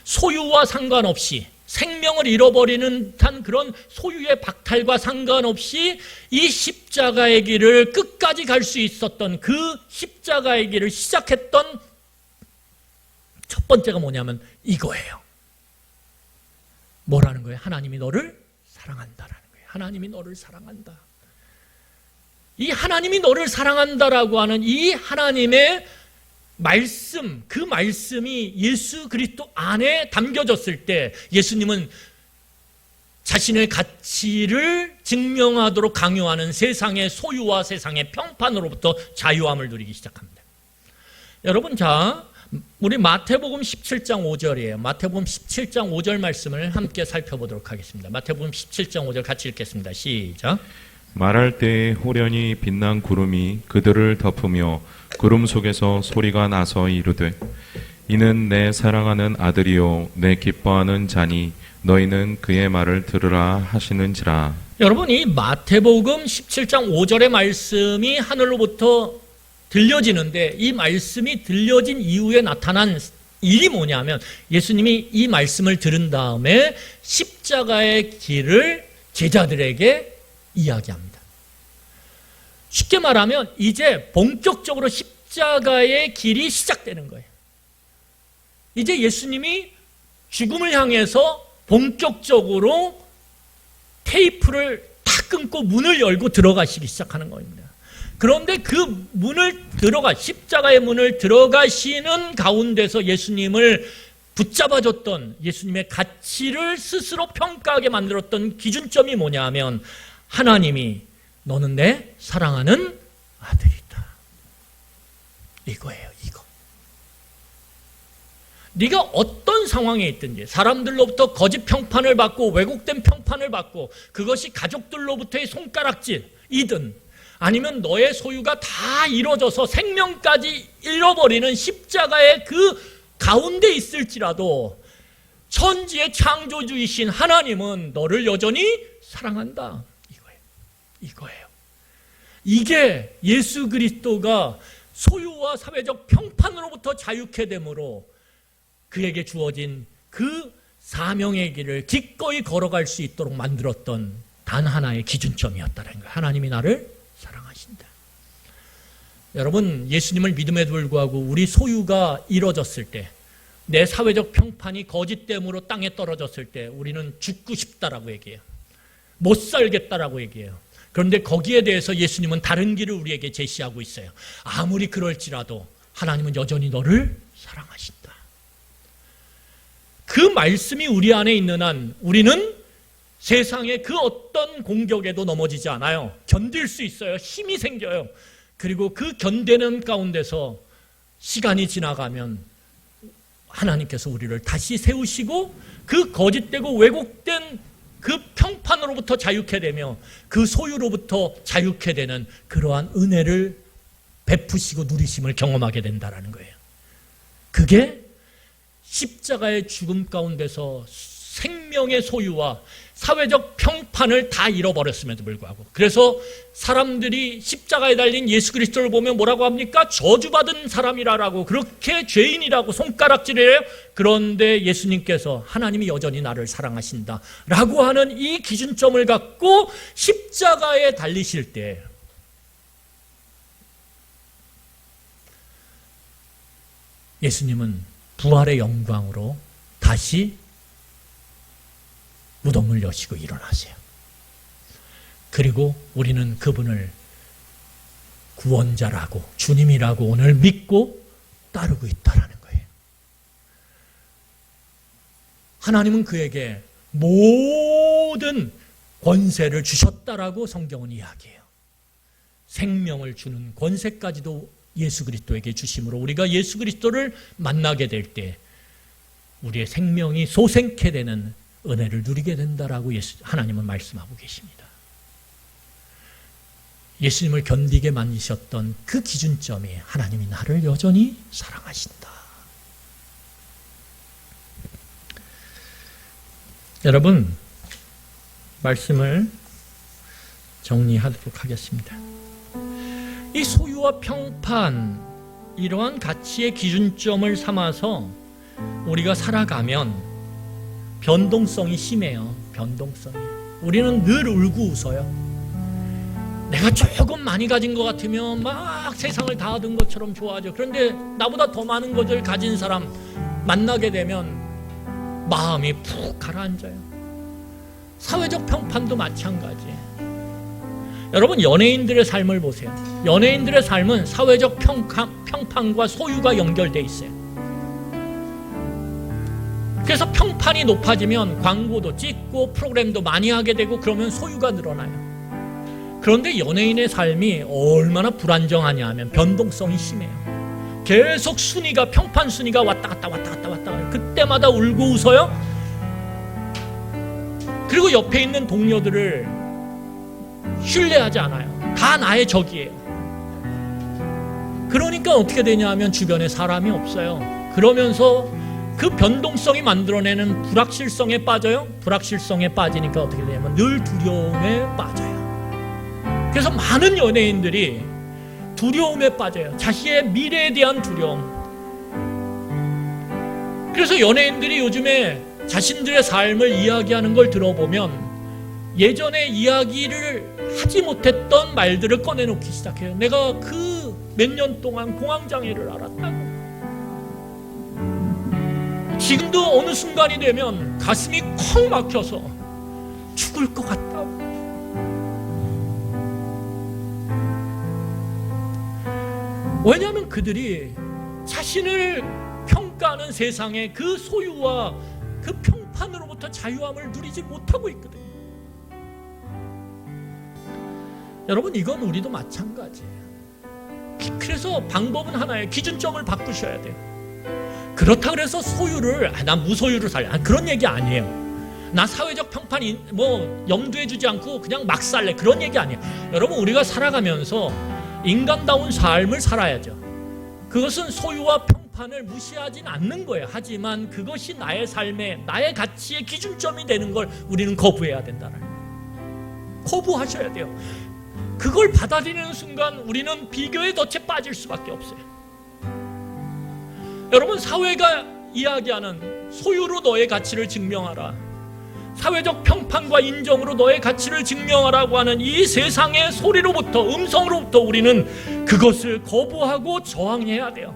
소유와 상관없이, 생명을 잃어버리는 듯한 그런 소유의 박탈과 상관없이 이 십자가의 길을 끝까지 갈 수 있었던, 그 십자가의 길을 시작했던 첫 번째가 뭐냐면 이거예요. 뭐라는 거예요? 하나님이 너를 사랑한다라는 거예요. 하나님이 너를 사랑한다. 이 하나님이 너를 사랑한다라고 하는 이 하나님의 말씀, 그 말씀이 예수 그리스도 안에 담겨졌을 때 예수님은 자신의 가치를 증명하도록 강요하는 세상의 소유와 세상의 평판으로부터 자유함을 누리기 시작합니다. 여러분, 자, 우리 마태복음 17장 5절이에요. 마태복음 17장 5절 말씀을 함께 살펴보도록 하겠습니다. 마태복음 17장 5절 같이 읽겠습니다. 시작. 말할 때에 호련히 빛난 구름이 그들을 덮으며 구름 속에서 소리가 나서 이르되 이는 내 사랑하는 아들이요 내 기뻐하는 자니 너희는 그의 말을 들으라 하시는지라. 여러분, 이 마태복음 17장 5절의 말씀이 하늘로부터 들려지는데 이 말씀이 들려진 이후에 나타난 일이 뭐냐면 예수님이 이 말씀을 들은 다음에 십자가의 길을 제자들에게 이야기합니다. 쉽게 말하면 이제 본격적으로 십자가의 길이 시작되는 거예요. 이제 예수님이 죽음을 향해서 본격적으로 테이프를 탁 끊고 문을 열고 들어가시기 시작하는 겁니다. 그런데 그 십자가의 문을 들어가시는 가운데서 예수님을 붙잡아줬던 예수님의 가치를 스스로 평가하게 만들었던 기준점이 뭐냐 하면 하나님이 너는 내 사랑하는 아들이다. 이거예요, 이거. 네가 어떤 상황에 있든지 사람들로부터 거짓 평판을 받고 왜곡된 평판을 받고 그것이 가족들로부터의 손가락질이든 아니면 너의 소유가 다 이루어져서 생명까지 잃어버리는 십자가의 그 가운데 있을지라도 천지의 창조주이신 하나님은 너를 여전히 사랑한다. 이거예요. 이게 예수 그리스도가 소유와 사회적 평판으로부터 자유케 되므로 그에게 주어진 그 사명의 길을 기꺼이 걸어갈 수 있도록 만들었던 단 하나의 기준점이었다는 거예요. 하나님이 나를 사랑하신다. 여러분, 예수님을 믿음에도 불구하고 우리 소유가 이뤄졌을 때, 내 사회적 평판이 거짓됨으로 땅에 떨어졌을 때 우리는 죽고 싶다라고 얘기해요. 못 살겠다라고 얘기해요. 그런데 거기에 대해서 예수님은 다른 길을 우리에게 제시하고 있어요. 아무리 그럴지라도 하나님은 여전히 너를 사랑하신다. 그 말씀이 우리 안에 있는 한 우리는 세상의 그 어떤 공격에도 넘어지지 않아요. 견딜 수 있어요. 힘이 생겨요. 그리고 그 견디는 가운데서 시간이 지나가면 하나님께서 우리를 다시 세우시고 그 거짓되고 왜곡된 그 평판으로부터 자유케 되며 그 소유로부터 자유케 되는 그러한 은혜를 베푸시고 누리심을 경험하게 된다는 거예요. 그게 십자가의 죽음 가운데서 생명의 소유와 사회적 평판을 다 잃어버렸음에도 불구하고, 그래서 사람들이 십자가에 달린 예수 그리스도를 보면 뭐라고 합니까? 저주받은 사람이라고, 그렇게 죄인이라고 손가락질해요. 그런데 예수님께서 하나님이 여전히 나를 사랑하신다 라고 하는 이 기준점을 갖고 십자가에 달리실 때 예수님은 부활의 영광으로 다시 무덤을 여시고 일어나세요. 그리고 우리는 그분을 구원자라고, 주님이라고 오늘 믿고 따르고 있다라는 거예요. 하나님은 그에게 모든 권세를 주셨다라고 성경은 이야기해요. 생명을 주는 권세까지도 예수 그리스도에게 주심으로 우리가 예수 그리스도를 만나게 될 때 우리의 생명이 소생케 되는 은혜를 누리게 된다라고 하나님은 말씀하고 계십니다. 예수님을 견디게 만드셨던 그 기준점이 하나님이 나를 여전히 사랑하신다. 여러분, 말씀을 정리하도록 하겠습니다. 이 소유와 평판, 이러한 가치의 기준점을 삼아서 우리가 살아가면 변동성이 심해요. 변동성이. 우리는 늘 울고 웃어요. 내가 조금 많이 가진 것 같으면 막 세상을 다 얻은 것처럼 좋아하죠. 그런데 나보다 더 많은 것을 가진 사람 만나게 되면 마음이 푹 가라앉아요. 사회적 평판도 마찬가지. 여러분, 연예인들의 삶을 보세요. 연예인들의 삶은 사회적 평판과 소유가 연결되어 있어요. 그래서 평판이 높아지면 광고도 찍고 프로그램도 많이 하게 되고 그러면 소유가 늘어나요. 그런데 연예인의 삶이 얼마나 불안정하냐 하면 변동성이 심해요. 계속 순위가, 평판 순위가 왔다 갔다 왔다 갔다 왔다 갔다. 그때마다 울고 웃어요. 그리고 옆에 있는 동료들을 신뢰하지 않아요. 다 나의 적이에요. 그러니까 어떻게 되냐 하면 주변에 사람이 없어요. 그러면서 그 변동성이 만들어내는 불확실성에 빠져요. 불확실성에 빠지니까 어떻게 되냐면 늘 두려움에 빠져요. 그래서 많은 연예인들이 두려움에 빠져요. 자신의 미래에 대한 두려움. 그래서 연예인들이 요즘에 자신들의 삶을 이야기하는 걸 들어보면 예전에 이야기를 하지 못했던 말들을 꺼내놓기 시작해요. 내가 그 몇 년 동안 공황장애를 앓았다고. 지금도 어느 순간이 되면 가슴이 콩 막혀서 죽을 것 같다고. 왜냐하면 그들이 자신을 평가하는 세상의 그 소유와 그 평판으로부터 자유함을 누리지 못하고 있거든요. 여러분, 이건 우리도 마찬가지예요. 그래서 방법은 하나예요. 기준점을 바꾸셔야 돼요. 그렇다 그래서 소유를 난 무소유로 살래, 그런 얘기 아니에요. 나 사회적 평판 염두에 두지 않고 그냥 막 살래, 그런 얘기 아니에요. 여러분, 우리가 살아가면서 인간다운 삶을 살아야죠. 그것은 소유와 평판을 무시하진 않는 거예요. 하지만 그것이 나의 삶의, 나의 가치의 기준점이 되는 걸 우리는 거부해야 된다는 거예요. 거부하셔야 돼요. 그걸 받아들이는 순간 우리는 비교의 덫에 빠질 수밖에 없어요. 여러분, 사회가 이야기하는 소유로 너의 가치를 증명하라, 사회적 평판과 인정으로 너의 가치를 증명하라고 하는 이 세상의 소리로부터, 음성으로부터 우리는 그것을 거부하고 저항해야 돼요.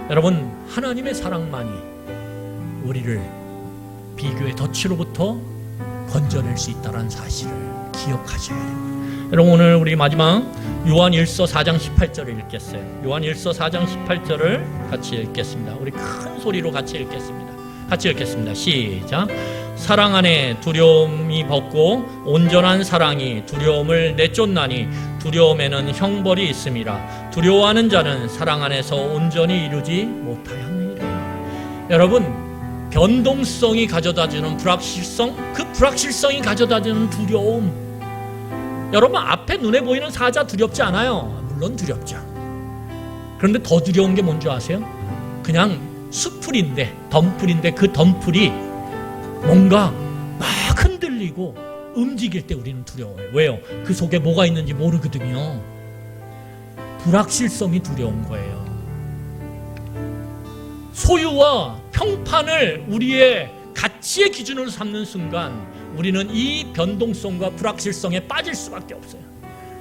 여러분, 하나님의 사랑만이 우리를 비교의 덫으로부터 건져낼 수 있다는 사실을 기억하셔야 됩니다. 여러분, 오늘 우리 마지막 요한 1서 4장 18절을 읽겠어요. 요한 1서 4장 18절을 같이 읽겠습니다. 우리 큰 소리로 같이 읽겠습니다. 같이 읽겠습니다. 시작. 사랑 안에 두려움이 벗고 온전한 사랑이 두려움을 내쫓나니 두려움에는 형벌이 있음이라. 두려워하는 자는 사랑 안에서 온전히 이루지 못하였느니라. 여러분, 변동성이 가져다주는 불확실성, 그 불확실성이 가져다주는 두려움. 여러분, 앞에 눈에 보이는 사자 두렵지 않아요? 물론 두렵죠. 그런데 더 두려운 게 뭔지 아세요? 그냥 수풀인데, 덤풀인데 그 덤풀이 뭔가 막 흔들리고 움직일 때 우리는 두려워요. 왜요? 그 속에 뭐가 있는지 모르거든요. 불확실성이 두려운 거예요. 소유와 평판을 우리의 가치의 기준으로 삼는 순간 우리는 이 변동성과 불확실성에 빠질 수밖에 없어요.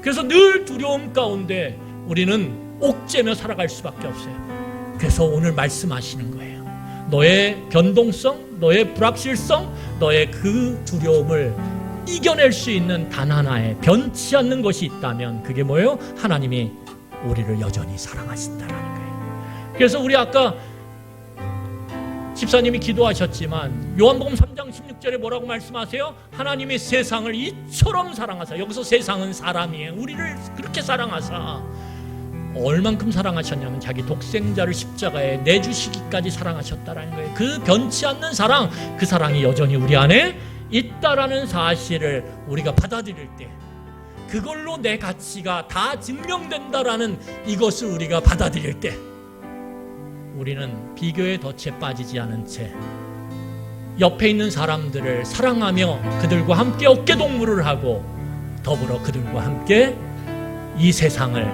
그래서 늘 두려움 가운데 우리는 옥죄며 살아갈 수밖에 없어요. 그래서 오늘 말씀하시는 거예요. 너의 변동성, 너의 불확실성, 너의 그 두려움을 이겨낼 수 있는 단 하나의 변치 않는 것이 있다면 그게 뭐예요? 하나님이 우리를 여전히 사랑하신다는 거예요. 그래서 우리 아까 집사님이 기도하셨지만 요한복음 3장 16절에 뭐라고 말씀하세요? 하나님이 세상을 이처럼 사랑하사, 여기서 세상은 사람이에요. 우리를 그렇게 사랑하사 얼만큼 사랑하셨냐면 자기 독생자를 십자가에 내주시기까지 사랑하셨다라는 거예요. 그 변치 않는 사랑, 그 사랑이 여전히 우리 안에 있다라는 사실을 우리가 받아들일 때, 그걸로 내 가치가 다 증명된다라는 이것을 우리가 받아들일 때 우리는 비교의 덫에 빠지지 않은 채 옆에 있는 사람들을 사랑하며 그들과 함께 어깨동무를 하고 더불어 그들과 함께 이 세상을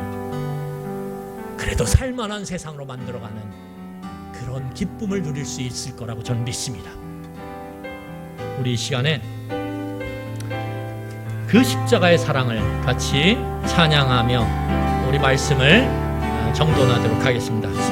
그래도 살만한 세상으로 만들어가는 그런 기쁨을 누릴 수 있을 거라고 저는 믿습니다. 우리 이 시간에 그 십자가의 사랑을 같이 찬양하며 우리 말씀을 정돈하도록 하겠습니다.